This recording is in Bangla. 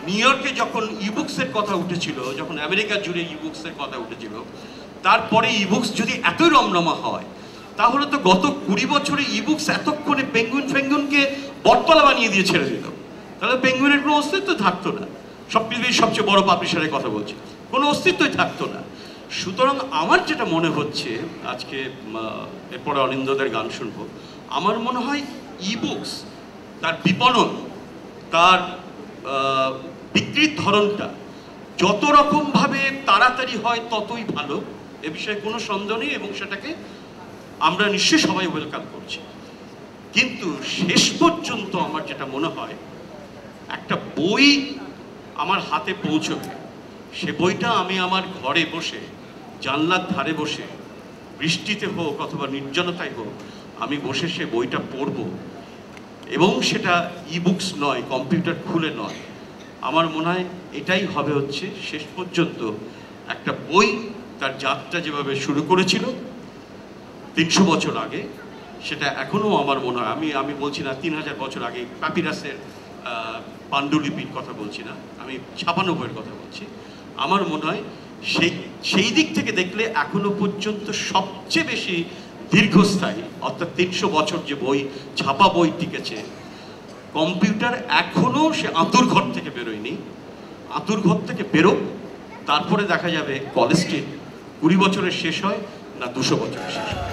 নিউ ইয়র্কে যখন ইবুকসের কথা উঠেছিল, যখন আমেরিকা জুড়ে ইবুকসের কথা উঠেছিল, তারপরে ইবুকস যদি এতই রমরমা হয়, তাহলে তো গত 20 বছরে ইবুকস এতক্ষণে পেঙ্গুইন ফেঙ্গুইনকে বটতলা বানিয়ে দিয়ে ছেড়ে দিত। তাহলে পেঙ্গুইনের কোনো অস্তিত্ব থাকতো না। পৃথিবীর সবচেয়ে বড় পাবলিশারের কথা বলছি, কোনো অস্তিত্বই থাকতো না। সুতরাং আমার যেটা মনে হচ্ছে, আজকে এরপরে অনিন্দ্যদের গান শুনবো, আমার মনে হয় ইবুকস তার বিপণন, তার বিক্রির ধরনটা যত রকমভাবে তাড়াতাড়ি হয় ততই ভালো, এ বিষয়ে কোনো সন্দেহ নেই, এবং সেটাকে আমরা নিশ্চয়ই সবাই ওয়েলকাম করছি। কিন্তু শেষ পর্যন্ত আমার যেটা মনে হয়, একটা বই আমার হাতে পৌঁছবে, সে বইটা আমি আমার ঘরে বসে, জানলার ধারে বসে, বৃষ্টিতে হোক অথবা নির্জনতায় হোক, আমি বসে সে বইটা পড়ব, এবং সেটা ইবুকস নয়, কম্পিউটার খুলে নয়। আমার মনে হয় এটাই হবে হচ্ছে শেষ পর্যন্ত একটা বই তার যাত্রা যেভাবে শুরু করেছিল 300 বছর আগে, সেটা এখনও আমার মনে হয়, আমি বলছি না 3000 বছর আগে প্যাপিরাসের পাণ্ডুলিপির কথা বলছি না, আমি ছাপানো বইয়ের কথা বলছি। আমার মনে হয় সেই দিক থেকে দেখলে এখনো পর্যন্ত সবচেয়ে বেশি দীর্ঘস্থায়ী, অর্থাৎ 300 বছর যে বই, ছাপা বই টিকেছে। কম্পিউটার এখনও সে আঁতুর ঘর থেকে বেরোয়নি, আঁতুর ঘর থেকে বেরোক, তারপরে দেখা যাবে কলেজ স্ট্রিট 20 বছরের শেষ হয় না 200 বছরের শেষ হয়।